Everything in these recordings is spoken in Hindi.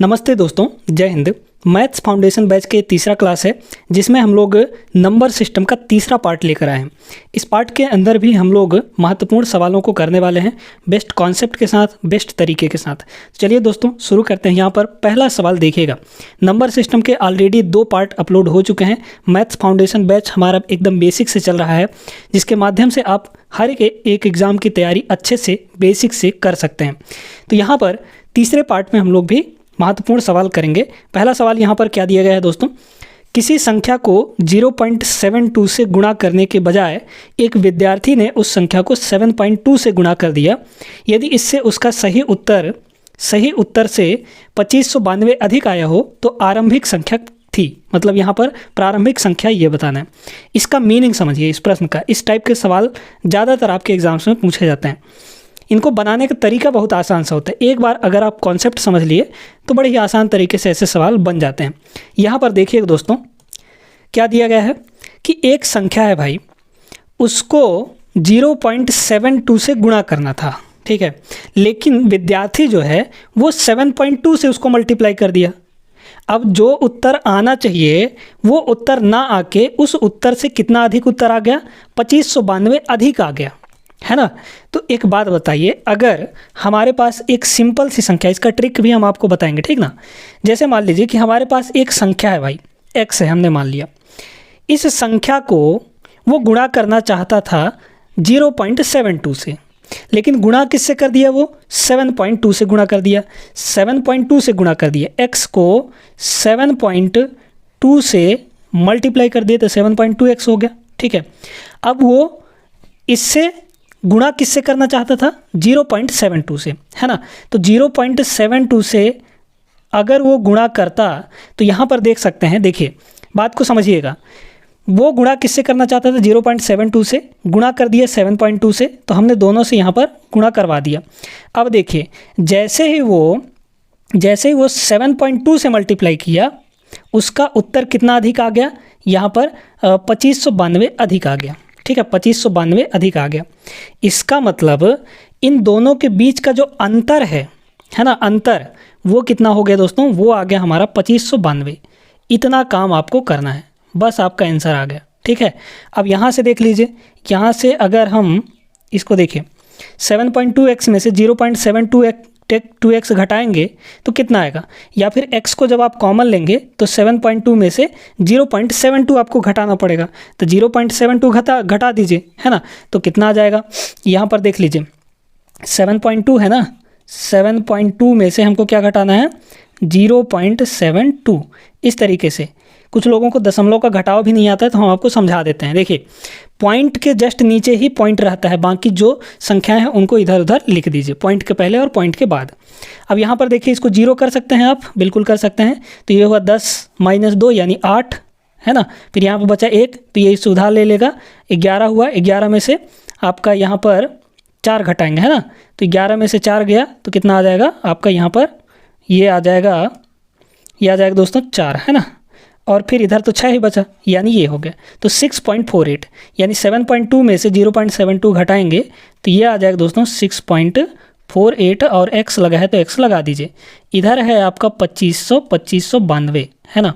नमस्ते दोस्तों, जय हिंद। मैथ्स फाउंडेशन बैच के तीसरा क्लास है जिसमें हम लोग नंबर सिस्टम का तीसरा पार्ट लेकर आए हैं। इस पार्ट के अंदर भी हम लोग महत्वपूर्ण सवालों को करने वाले हैं बेस्ट कॉन्सेप्ट के साथ, बेस्ट तरीके के साथ। चलिए दोस्तों शुरू करते हैं। यहाँ पर पहला सवाल देखिएगा। नंबर सिस्टम के ऑलरेडी 2 पार्ट अपलोड हो चुके हैं। मैथ्स फाउंडेशन बैच हमारा एकदम बेसिक से चल रहा है, जिसके माध्यम से आप हर एक एग्ज़ाम की तैयारी अच्छे से बेसिक से कर सकते हैं। तो यहाँ पर तीसरे पार्ट में हम लोग भी महत्वपूर्ण सवाल करेंगे। पहला सवाल यहाँ पर क्या दिया गया है दोस्तों, किसी संख्या को 0.72 से गुणा करने के बजाय एक विद्यार्थी ने उस संख्या को 7.2 से गुणा कर दिया। यदि इससे उसका सही उत्तर से 2592 अधिक आया हो तो आरंभिक संख्या थी। मतलब यहाँ पर प्रारंभिक संख्या ये बताना है। इसका मीनिंग समझिए इस प्रश्न का। इस टाइप के सवाल ज़्यादातर आपके एग्जाम्स में पूछे जाते हैं। इनको बनाने का तरीका बहुत आसान सा होता है। एक बार अगर आप कॉन्सेप्ट समझ लिए तो बड़े ही आसान तरीके से ऐसे सवाल बन जाते हैं। यहाँ पर देखिए दोस्तों, क्या दिया गया है कि एक संख्या है भाई, उसको 0.72 से गुणा करना था, ठीक है, लेकिन विद्यार्थी जो है वो 7.2 से उसको मल्टीप्लाई कर दिया। अब जो उत्तर आना चाहिए वो उत्तर ना आके उस उत्तर से कितना अधिक उत्तर आ गया, 2592 अधिक आ गया, है ना। तो एक बात बताइए, अगर हमारे पास एक सिंपल सी संख्या, इसका ट्रिक भी हम आपको बताएंगे, ठीक ना। जैसे मान लीजिए कि हमारे पास एक संख्या है भाई, x है, हमने मान लिया। इस संख्या को वो गुणा करना चाहता था 0.72 से, लेकिन गुणा किससे कर दिया, वो 7.2 से गुणा कर दिया। 7.2 से गुणा कर दिया, x को 7.2 से मल्टीप्लाई कर दिए तो 7.2x हो गया, ठीक है। अब वो इससे गुणा किससे करना चाहता था, 0.72 से, है ना। तो 0.72 से अगर वो गुणा करता तो यहाँ पर देख सकते हैं, देखिए बात को समझिएगा। वो गुणा किससे करना चाहता था, 0.72 से, गुणा कर दिया 7.2 से, तो हमने दोनों से यहाँ पर गुणा करवा दिया। अब देखिए जैसे ही वो 7.2 से मल्टीप्लाई किया, उसका उत्तर कितना अधिक आ गया, यहाँ पर 2592 अधिक आ गया, ठीक है, 2592 अधिक आ गया। इसका मतलब इन दोनों के बीच का जो अंतर है ना, अंतर वो कितना हो गया दोस्तों, वो आ गया हमारा 2592। इतना काम आपको करना है, बस आपका आंसर आ गया, ठीक है। अब यहाँ से देख लीजिए, यहाँ से अगर हम इसको देखें, 7.2x में से 0.72x घटाएंगे तो कितना आएगा, या फिर x को जब आप कॉमन लेंगे तो 7.2 में से 0.72 आपको घटाना पड़ेगा। तो 0.72 घटा दीजिए, है ना, तो कितना आ जाएगा। यहाँ पर देख लीजिए 7.2 है ना, 7.2 में से हमको क्या घटाना है, 0.72। इस तरीके से कुछ लोगों को दशमलव का घटाव भी नहीं आता है, तो हम आपको समझा देते हैं। देखिए पॉइंट के जस्ट नीचे ही पॉइंट रहता है, बाकी जो संख्याएं हैं उनको इधर उधर लिख दीजिए, पॉइंट के पहले और पॉइंट के बाद। अब यहाँ पर देखिए इसको 0 कर सकते हैं आप, बिल्कुल कर सकते हैं। तो ये हुआ 10 - 2 यानी 8, है ना। फिर यहाँ पर बचा 1, तो ये सुधार ले लेगा, 11 हुआ। 11 में से आपका यहाँ पर 4 घटाएंगे, है ना, तो 11 में से 4 गया तो कितना आ जाएगा आपका, यहाँ पर ये आ जाएगा दोस्तों 4, है ना। और फिर इधर तो 6 ही बचा, यानी ये हो गया। तो 6.48 यानी 7.2 में से 0.72 घटाएंगे तो ये आ जाएगा दोस्तों 6.48, और x लगा है तो x लगा दीजिए। इधर है आपका 2592, है ना।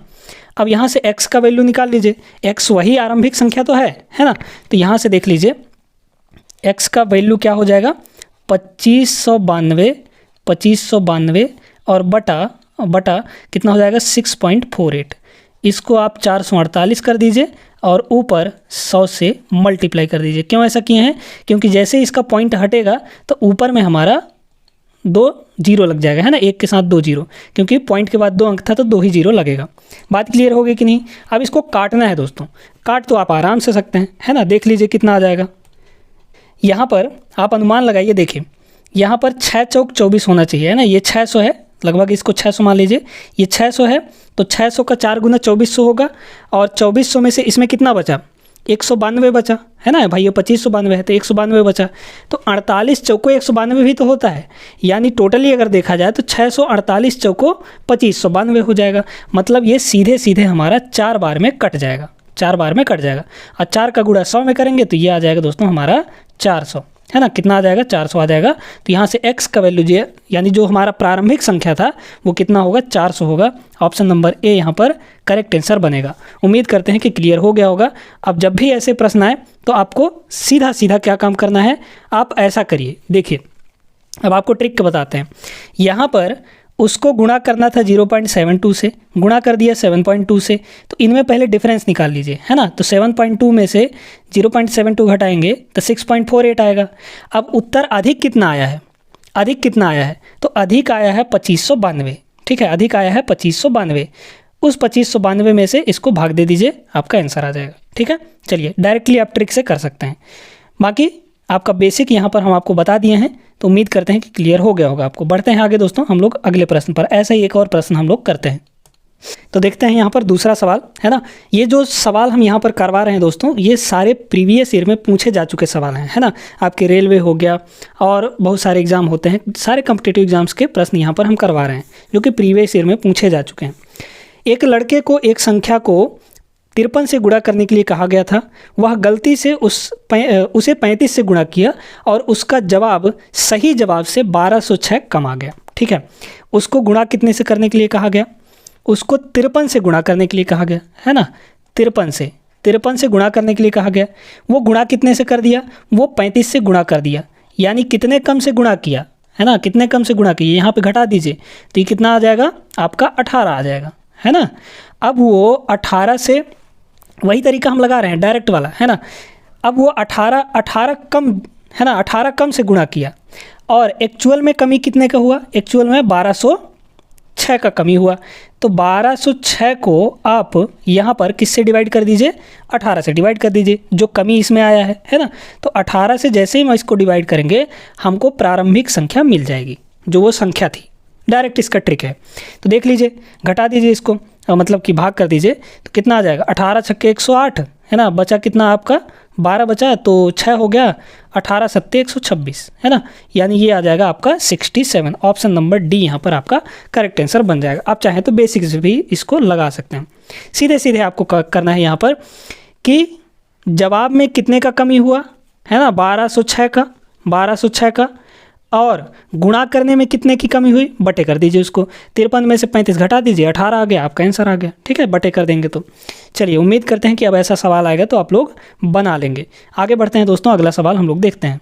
अब यहाँ से x का वैल्यू निकाल लीजिए, x वही आरंभिक संख्या तो है ना। तो यहाँ से देख लीजिए x का वैल्यू क्या हो जाएगा, 2592 और बटा कितना हो जाएगा, 6.48। इसको आप 448 कर दीजिए और ऊपर 100 से मल्टीप्लाई कर दीजिए। क्यों ऐसा किए हैं, क्योंकि जैसे इसका पॉइंट हटेगा तो ऊपर में हमारा 2 0 लग जाएगा, है ना, 1 के साथ 2 0, क्योंकि पॉइंट के बाद 2 अंक था तो 2 ही 0 लगेगा। बात क्लियर हो गई कि नहीं। अब इसको काटना है दोस्तों, काट तो आप आराम से सकते हैं, है ना। देख लीजिए कितना आ जाएगा। यहाँ पर आप अनुमान लगाइए, देखिए यहाँ पर 6 चौक 24 होना चाहिए, है ना। ये 600 है, लगभग इसको 600 मान लीजिए। ये 600 है तो 600 का 4 गुना 2400 होगा, और 2400 में से इसमें कितना बचा, 192 बचा, है ना भाई। ये 2592 है तो 192 बचा। तो 48 चौको 192 भी तो होता है, यानी टोटली अगर देखा जाए तो 648 चौको 2592 हो जाएगा। मतलब ये सीधे सीधे हमारा 4 बार में कट जाएगा, 4 बार में कट जाएगा। और 4 का गुणा 100 में करेंगे तो ये आ जाएगा दोस्तों हमारा 400। है ना, कितना आ जाएगा 400 आ जाएगा। तो यहाँ से x का वैल्यू जो यानी जो हमारा प्रारंभिक संख्या था वो कितना होगा 400 होगा। ऑप्शन नंबर ए यहाँ पर करेक्ट आंसर बनेगा। उम्मीद करते हैं कि क्लियर हो गया होगा। अब जब भी ऐसे प्रश्न आए तो आपको सीधा सीधा क्या काम करना है, आप ऐसा करिए। देखिए अब आपको ट्रिक बताते हैं। यहाँ पर उसको गुणा करना था 0.72 से, गुणा कर दिया 7.2 से, तो इनमें पहले डिफरेंस निकाल लीजिए, है ना। तो 7.2 में से 0.72 घटाएंगे तो 6.48 आएगा। अब उत्तर अधिक कितना आया है, अधिक कितना आया है, तो अधिक आया है 2592, ठीक है, अधिक आया है 2592। उस 2592 में से इसको भाग दे दीजिए, आपका आंसर आ जाएगा, ठीक है। चलिए डायरेक्टली आप ट्रिक से कर सकते हैं। बाकी आपका बेसिक यहाँ पर हम आपको बता दिए हैं, तो उम्मीद करते हैं कि क्लियर हो गया होगा आपको। बढ़ते हैं आगे दोस्तों हम लोग अगले प्रश्न पर। ऐसा ही एक और प्रश्न हम लोग करते हैं। तो देखते हैं यहाँ पर दूसरा सवाल, है ना। ये जो सवाल हम यहाँ पर करवा रहे हैं दोस्तों, ये सारे प्रीवियस ईयर में पूछे जा चुके सवाल हैं, है ना। आपके रेलवे हो गया और बहुत सारे एग्जाम होते हैं, सारे कॉम्पिटिटिव एग्जाम्स के प्रश्न यहाँ पर हम करवा रहे हैं जो कि प्रीवियस ईयर में पूछे जा चुके हैं। एक लड़के को एक संख्या को 53 से गुणा करने के लिए कहा गया था। वह गलती से उसे 35 से गुणा किया और उसका जवाब सही जवाब से 1206 कम आ गया, ठीक है। उसको गुणा कितने से करने के लिए कहा गया, उसको 53 से गुणा करने के लिए कहा गया, है ना। 53 से गुणा करने के लिए कहा गया। वो गुणा कितने से कर दिया, वो 35 से गुणा कर दिया, यानी कितने कम से गुणा किया, है ना, कितने कम से गुणा किया, यहाँ पे घटा दीजिए तो ये कितना आ जाएगा आपका 18 आ जाएगा, है ना। अब वो 18 से, वही तरीका हम लगा रहे हैं डायरेक्ट वाला, है ना। अब वो 18 कम, है ना, 18 कम से गुणा किया और एक्चुअल में कमी कितने का हुआ, एक्चुअल में 1206 का कमी हुआ। तो 1206 को आप यहाँ पर किससे डिवाइड कर दीजिए, 18 से डिवाइड कर दीजिए, जो कमी इसमें आया है ना। तो 18 से जैसे ही हम इसको डिवाइड करेंगे हमको प्रारंभिक संख्या मिल जाएगी, जो वो संख्या थी। डायरेक्ट इसका ट्रिक है। तो देख लीजिए, घटा दीजिए इसको, मतलब कि भाग कर दीजिए तो कितना आ जाएगा, 18 छक्के 108, है ना। बचा कितना आपका 12 बचा तो 6 हो गया, 18 सत्ते 126, है ना। यानी ये आ जाएगा आपका 67। ऑप्शन नंबर डी यहाँ पर आपका करेक्ट आंसर बन जाएगा। आप चाहें तो बेसिक से भी इसको लगा सकते हैं। सीधे सीधे आपको करना है यहाँ पर कि जवाब में कितने का कमी हुआ, है ना, 1206 का, और गुणा करने में कितने की कमी हुई, बटे कर दीजिए उसको। 53 में से 35 घटा दीजिए, 18 आ गया, आपका आंसर आ गया, ठीक है। बटे कर देंगे तो चलिए, उम्मीद करते हैं कि अब ऐसा सवाल आएगा तो आप लोग बना लेंगे। आगे बढ़ते हैं दोस्तों, अगला सवाल हम लोग देखते हैं।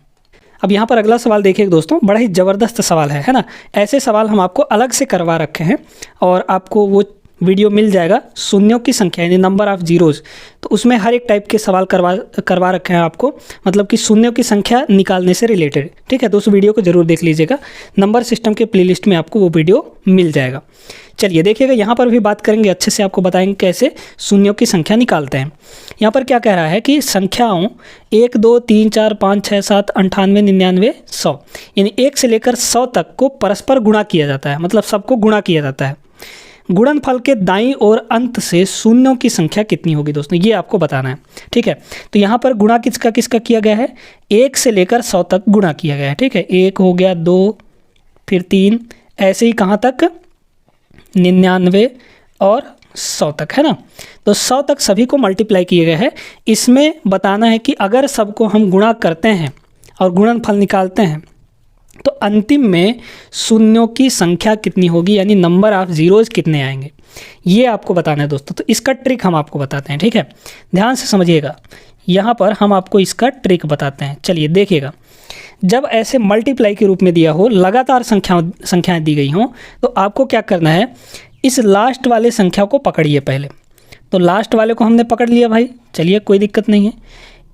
अब यहाँ पर अगला सवाल देखिए दोस्तों, बड़ा ही ज़बरदस्त सवाल है ना। ऐसे सवाल हम आपको अलग से करवा रखे हैं और आपको वो वीडियो मिल जाएगा, शून्यों की संख्या यानी नंबर ऑफ जीरोज़। तो उसमें हर एक टाइप के सवाल करवा रखे हैं आपको, मतलब कि शून्यों की संख्या निकालने से रिलेटेड, ठीक है। तो उस वीडियो को ज़रूर देख लीजिएगा, नंबर सिस्टम के प्लेलिस्ट में आपको वो वीडियो मिल जाएगा। चलिए देखिएगा, यहाँ पर भी बात करेंगे, अच्छे से आपको बताएंगे कैसे शून्यों की संख्या निकालते हैं। यहाँ पर क्या कह रहा है कि संख्याओं 1 2 3 4 5 6 7 98 99 100 यानी 1 से लेकर 100 तक को परस्पर गुणा किया जाता है, मतलब सबको गुणा किया जाता है। गुणनफल के दाईं ओर अंत से शून्यों की संख्या कितनी होगी दोस्तों, ये आपको बताना है, ठीक है। तो यहाँ पर गुणा किसका किसका किया गया है, 1 से लेकर 100 तक गुणा किया गया है, ठीक है। 1 हो गया, 2, फिर 3, ऐसे ही कहाँ तक, 99 और 100 तक, है ना। तो 100 तक सभी को मल्टीप्लाई किया गया है। इसमें बताना है कि अगर सबको हम गुणा करते हैं और गुणनफल निकालते हैं तो अंतिम में शून्यों की संख्या कितनी होगी, यानी नंबर ऑफ जीरोज़ कितने आएंगे, ये आपको बताना है दोस्तों। तो इसका ट्रिक हम आपको बताते हैं, ठीक है। ध्यान से समझिएगा, यहाँ पर हम आपको इसका ट्रिक बताते हैं। चलिए देखिएगा, जब ऐसे मल्टीप्लाई के रूप में दिया हो, लगातार संख्याएं दी गई हों, तो आपको क्या करना है, इस लास्ट वाले संख्या को पकड़िए पहले। तो लास्ट वाले को हमने पकड़ लिया भाई, चलिए कोई दिक्कत नहीं है।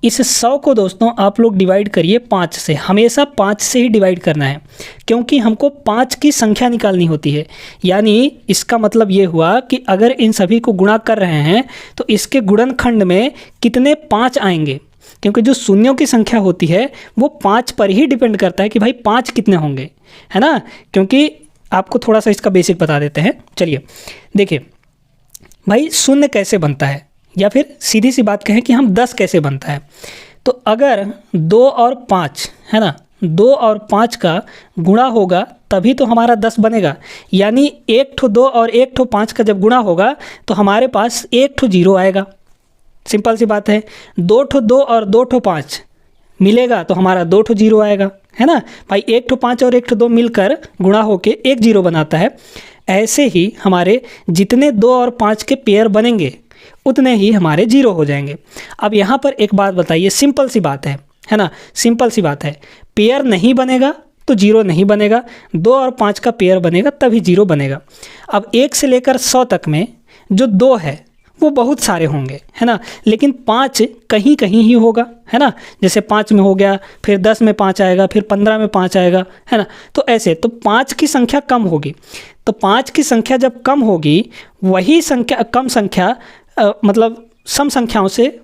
इस 100 को दोस्तों आप लोग डिवाइड करिए 5 से, हमेशा 5 से ही डिवाइड करना है, क्योंकि हमको 5 की संख्या निकालनी होती है। यानी इसका मतलब ये हुआ कि अगर इन सभी को गुणा कर रहे हैं तो इसके गुणनखंड में कितने 5 आएंगे, क्योंकि जो शून्यों की संख्या होती है वो 5 पर ही डिपेंड करता है कि भाई 5 कितने होंगे, है ना। क्योंकि आपको थोड़ा सा इसका बेसिक बता देते हैं। चलिए देखिए भाई, शून्य कैसे बनता है, या फिर सीधी सी बात कहें कि हम 10 कैसे बनता है। तो अगर 2 और 5, है ना, 2 और 5 का गुणा होगा तभी तो हमारा 10 बनेगा। यानी 1 ठो 2 और 1 ठो 5 का जब गुणा होगा तो हमारे पास 1 ठो 0 आएगा। सिंपल सी बात है। 2 ठो 2 और 2 ठो 5 मिलेगा तो हमारा 2 ठो जीरो आएगा, है ना भाई। 1 ठो 5 और 1 ठो 2 मिलकर गुणा होके एक जीरो बनाता है। ऐसे ही हमारे जितने 2 और 5 के पेयर बनेंगे उतने ही हमारे जीरो हो जाएंगे। अब यहाँ पर एक बात बताइए, सिंपल सी बात है ना, सिंपल सी बात है। पेयर नहीं बनेगा तो जीरो नहीं बनेगा, 2 और 5 का पेयर बनेगा तभी जीरो बनेगा। अब 1 से लेकर 100 तक में जो 2 है वो बहुत सारे होंगे, है ना, लेकिन 5 कहीं कहीं ही होगा, है ना। जैसे 5 में हो गया, फिर 10 में 5 आएगा, फिर 15 में 5 आएगा, है ना। तो ऐसे तो 5 की संख्या कम होगी। तो 5 की संख्या जब कम होगी, वही संख्या कम संख्या मतलब सम संख्याओं से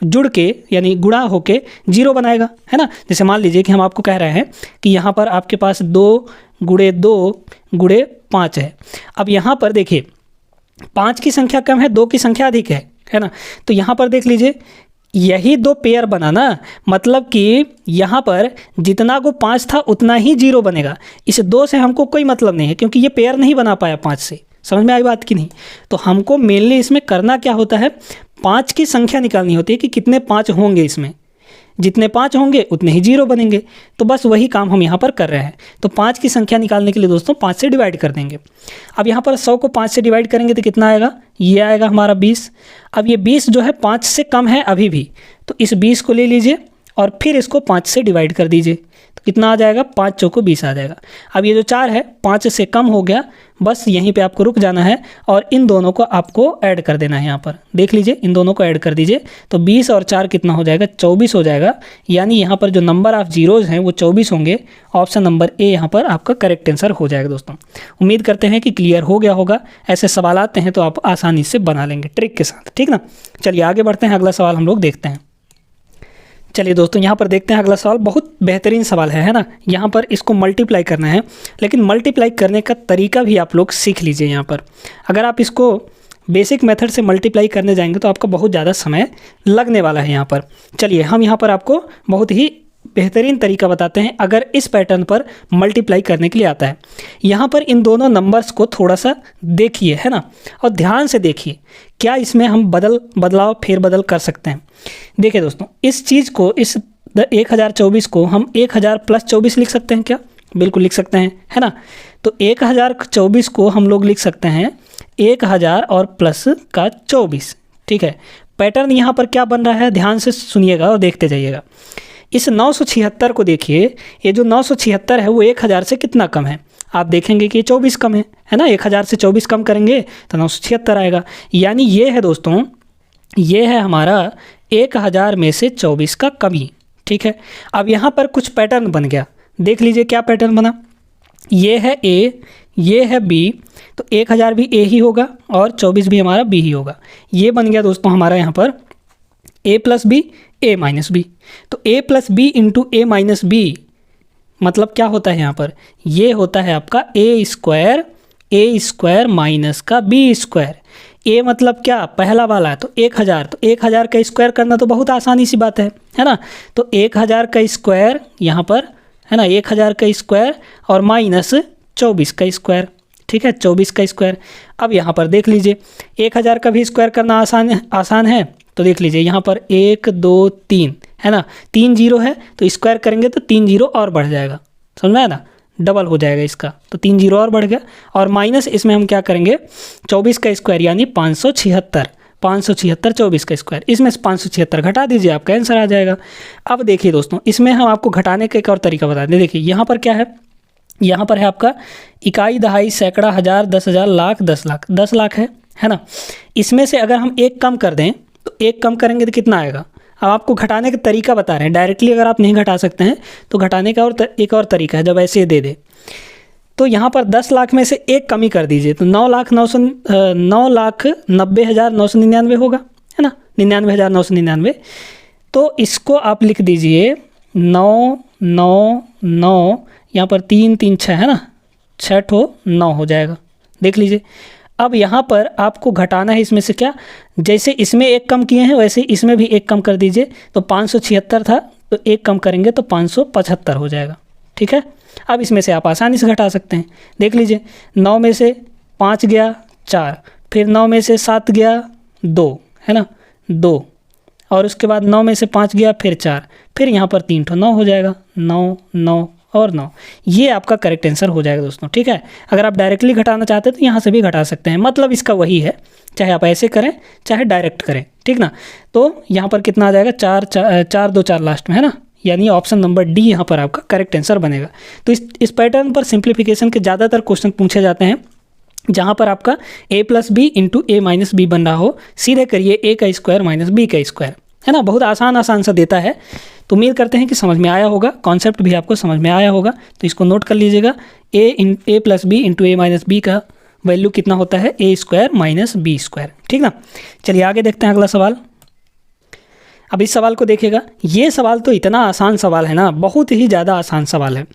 जुड़ के यानी गुणा होके जीरो बनाएगा, है ना। जैसे मान लीजिए कि हम आपको कह रहे हैं कि यहाँ पर आपके पास 2 गुणे 2 गुणे 5 है। अब यहाँ पर देखिए 5 की संख्या कम है, 2 की संख्या अधिक है ना। तो यहाँ पर देख लीजिए यही 2 पेयर बना ना, मतलब कि यहाँ पर जितना को 5 था उतना ही जीरो बनेगा। इस 2 से हमको कोई मतलब नहीं है क्योंकि ये पेयर नहीं बना पाया 5 से। समझ में आई बात कि नहीं। तो हमको मेनली इसमें करना क्या होता है, 5 की संख्या निकालनी होती है कि कितने 5 होंगे इसमें। जितने 5 होंगे उतने ही जीरो बनेंगे। तो बस वही काम हम यहाँ पर कर रहे हैं। तो 5 की संख्या निकालने के लिए दोस्तों 5 से डिवाइड कर देंगे। अब यहाँ पर 100 को 5 से डिवाइड करेंगे तो कितना आएगा, ये आएगा हमारा 20। अब ये 20 जो है 5 से कम है अभी भी, तो इस 20 को ले लीजिए और फिर इसको 5 से डिवाइड कर दीजिए तो कितना आ जाएगा, 5 चौको 20 आ जाएगा। अब ये जो 4 है 5 से कम हो गया, बस यहीं पे आपको रुक जाना है और इन दोनों को आपको ऐड कर देना है। यहाँ पर देख लीजिए इन दोनों को ऐड कर दीजिए तो 20 और 4 कितना हो जाएगा, 24 हो जाएगा। यानी यहाँ पर जो नंबर ऑफ जीरोज़ हैं वो 24 होंगे। ऑप्शन नंबर ए यहाँ पर आपका करेक्ट आंसर हो जाएगा। दोस्तों उम्मीद करते हैं कि क्लियर हो गया होगा। ऐसे सवाल आते हैं तो आप आसानी से बना लेंगे ट्रिक के साथ, ठीक ना। चलिए आगे बढ़ते हैं, अगला सवाल हम लोग देखते हैं। चलिए दोस्तों यहाँ पर देखते हैं अगला सवाल। बहुत बेहतरीन सवाल है ना। यहाँ पर इसको मल्टीप्लाई करना है, लेकिन मल्टीप्लाई करने का तरीका भी आप लोग सीख लीजिए। यहाँ पर अगर आप इसको बेसिक मेथड से मल्टीप्लाई करने जाएंगे तो आपका बहुत ज़्यादा समय लगने वाला है यहाँ पर। चलिए हम यहाँ पर आपको बहुत ही बेहतरीन तरीका बताते हैं अगर इस पैटर्न पर मल्टीप्लाई करने के लिए आता है। यहाँ पर इन दोनों नंबर्स को थोड़ा सा देखिए, है ना, और ध्यान से देखिए क्या इसमें हम बदलाव फेरबदल कर सकते हैं। देखिए दोस्तों इस चीज़ को, इस 1024 को हम 1000 + 24 लिख सकते हैं क्या, बिल्कुल लिख सकते हैं, है ना। तो 1024 को हम लोग लिख सकते हैं 1000 और प्लस का 24, ठीक है। पैटर्न यहाँ पर क्या बन रहा है ध्यान से सुनिएगा और देखते जाइएगा। इस 976 को देखिए, ये जो 976 है वो 1000 से कितना कम है, आप देखेंगे कि 24 कम है ना। 1000 से 24 कम करेंगे तो 976 आएगा। यानी ये है दोस्तों, ये है हमारा 1000 में से 24 का कमी, ठीक है। अब यहाँ पर कुछ पैटर्न बन गया, देख लीजिए क्या पैटर्न बना। ये है ए, ये है बी, तो 1000 भी ए ही होगा और 24 भी हमारा बी ही होगा। ये बन गया दोस्तों हमारा यहाँ पर a + b a - b। तो a + b × a - b मतलब क्या होता है यहाँ पर, ये होता है आपका a² माइनस का b²। a मतलब क्या, पहला वाला है तो 1000, तो 1000 का स्क्वायर करना तो बहुत आसानी सी बात है ना। तो 1000 का स्क्वायर यहाँ पर है ना, 1000 का स्क्वायर और माइनस 24 का स्क्वायर, ठीक है, 24 का स्क्वायर। अब यहाँ पर देख लीजिए 1000 का भी स्क्वायर करना आसान है। तो देख लीजिए यहाँ पर 1 2 3 है ना, 3 जीरो है तो स्क्वायर करेंगे तो 3 जीरो और बढ़ जाएगा, समझ में आया ना, डबल हो जाएगा इसका, तो 3 जीरो और बढ़ गया। और माइनस इसमें हम क्या करेंगे 24 का स्क्वायर यानी 576, 24 का स्क्वायर, इसमें से 576 घटा दीजिए आपका आंसर आ जाएगा। अब देखिए दोस्तों इसमें हम आपको घटाने का एक और तरीका बता दें। देखिए यहाँ पर क्या है, यहाँ पर है आपका इकाई, दहाई, सैकड़ा, हज़ार, 10,000, लाख, 10 लाख, 10 लाख है ना। इसमें से अगर हम एक कम कर दें तो एक कम करेंगे तो कितना आएगा। अब आपको घटाने का तरीका बता रहे हैं, डायरेक्टली अगर आप नहीं घटा सकते हैं तो घटाने का एक और तरीका है, जब ऐसे दे दे तो यहाँ पर 10 लाख में से एक कमी कर दीजिए तो 9,90,999 होगा, है ना, 99,999। तो इसको आप लिख दीजिए 999, यहाँ पर 3 3 6 है ना, 6 ठो 9 हो जाएगा, देख लीजिए। अब यहाँ पर आपको घटाना है इसमें से क्या, जैसे इसमें एक कम किए हैं वैसे इसमें भी एक कम कर दीजिए। तो 576 था तो एक कम करेंगे तो 575 हो जाएगा, ठीक है। अब इसमें से आप आसानी से घटा सकते हैं, देख लीजिए 9 में से 5 गया 4, फिर 9 में से 7 गया 2, है ना 2, और उसके बाद 9 में से 5 गया, फिर 4, फिर यहाँ पर 3 9 हो जाएगा, 9 9 और 9। ये आपका करेक्ट आंसर हो जाएगा दोस्तों, ठीक है। अगर आप डायरेक्टली घटाना चाहते हैं तो यहाँ से भी घटा सकते हैं, मतलब इसका वही है, चाहे आप ऐसे करें चाहे डायरेक्ट करें, ठीक ना। तो यहाँ पर कितना आ जाएगा, 4 2 4 लास्ट में, है ना, यानी ऑप्शन नंबर डी यहाँ पर आपका करेक्ट आंसर बनेगा। तो इस पैटर्न पर सिंप्लीफिकेशन के ज़्यादातर क्वेश्चन पूछे जाते हैं, जहाँ पर आपका a + b × a - b बन रहा हो। सीधे करिए a² - b², है ना, बहुत आसान सा देता है। तो उम्मीद करते हैं कि समझ में आया होगा, कॉन्सेप्ट भी आपको समझ में आया होगा। तो इसको नोट कर लीजिएगा, a + b × a - b का वैल्यू कितना होता है, a² - b², ठीक ना। चलिए आगे देखते हैं अगला सवाल। अब इस सवाल को देखिएगा, ये सवाल तो इतना आसान सवाल है ना, बहुत ही ज़्यादा आसान सवाल है।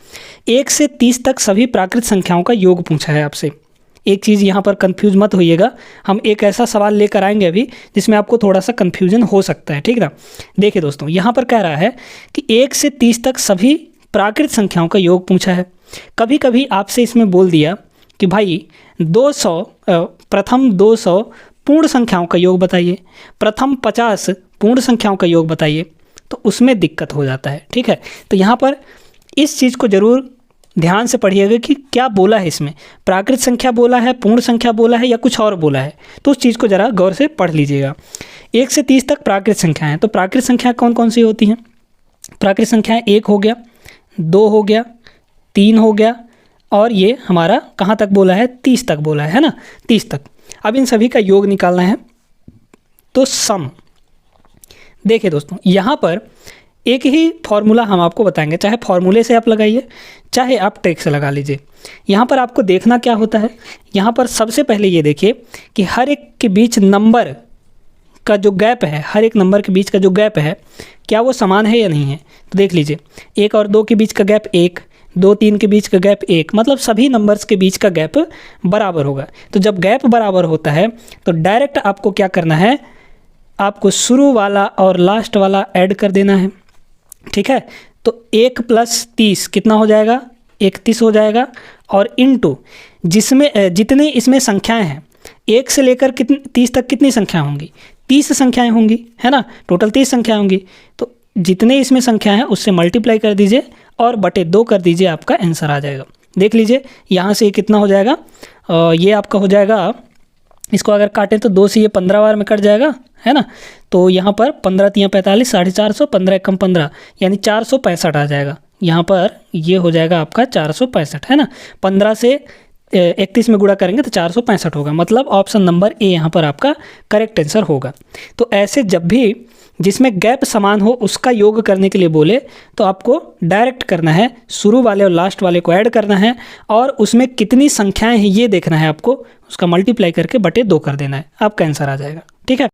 1 से 30 तक सभी प्राकृत संख्याओं का योग पूछा है आपसे। एक चीज़ यहाँ पर कंफ्यूज मत होइएगा, हम एक ऐसा सवाल लेकर आएंगे अभी जिसमें आपको थोड़ा सा कंफ्यूजन हो सकता है, ठीक ना। देखिए दोस्तों, यहाँ पर कह रहा है कि 1 से 30 तक सभी प्राकृत संख्याओं का योग पूछा है। कभी कभी आपसे इसमें बोल दिया कि भाई 200 प्रथम 200 पूर्ण संख्याओं का योग बताइए, प्रथम 50 पूर्ण संख्याओं का योग बताइए, तो उसमें दिक्कत हो जाता है, ठीक है। तो यहाँ पर इस चीज़ को ज़रूर ध्यान से पढ़िएगा कि क्या बोला है इसमें, प्राकृत संख्या बोला है, पूर्ण संख्या बोला है या कुछ और बोला है, तो उस चीज़ को ज़रा गौर से पढ़ लीजिएगा। 1 से 30 तक प्राकृत संख्याएँ हैं, तो प्राकृत संख्या कौन कौन सी होती हैं, प्राकृत संख्याएँ 1 हो गया, 2 हो गया, 3 हो गया, और ये हमारा कहाँ तक बोला है, 30 तक बोला है ना, 30 तक। अब इन सभी का योग निकालना है, तो सम। देखिए दोस्तों, यहाँ पर एक ही फॉर्मूला हम आपको बताएंगे, चाहे फॉर्मूले से आप लगाइए चाहे आप ट्रिक से लगा लीजिए। यहाँ पर आपको देखना क्या होता है, यहाँ पर सबसे पहले ये देखिए कि हर एक के बीच नंबर का जो गैप है, हर एक नंबर के बीच का जो गैप है, क्या वो समान है या नहीं है। तो देख लीजिए, 1 और 2 के बीच का गैप 1, 2 3 के बीच का गैप 1, मतलब सभी नंबर्स के बीच का गैप बराबर होगा। तो जब गैप बराबर होता है तो डायरेक्ट आपको क्या करना है, आपको शुरू वाला और लास्ट वाला ऐड कर देना है, ठीक है। तो 1 + 30 कितना हो जाएगा, 31 हो जाएगा, और इनटू जिसमें जितनी इसमें संख्याएं हैं, 1 से लेकर 30 तक कितनी संख्याएं होंगी, 30 संख्याएं होंगी, है ना, टोटल 30 संख्याएं होंगी। तो जितने इसमें संख्या हैं उससे मल्टीप्लाई कर दीजिए और बटे 2 कर दीजिए, आपका आंसर आ जाएगा। देख लीजिए यहाँ से कितना हो जाएगा, ये आपका हो जाएगा, इसको अगर काटें तो 2 से ये 15 बार में कट जाएगा, है ना। तो यहाँ पर 15 × 3 = 45, 450, 15 × 1 = 15, यानी 465 आ जाएगा। यहाँ पर ये हो जाएगा आपका 465, है ना। 15 से 31 में गुणा करेंगे तो 465 होगा, मतलब ऑप्शन नंबर ए यहाँ पर आपका करेक्ट आंसर होगा। तो ऐसे जब भी जिसमें गैप समान हो उसका योग करने के लिए बोले तो आपको डायरेक्ट करना है, शुरू वाले और लास्ट वाले को ऐड करना है, और उसमें कितनी संख्याएं हैं ये देखना है आपको, उसका मल्टीप्लाई करके बटे 2 कर देना है, आपका आंसर आ जाएगा, ठीक है।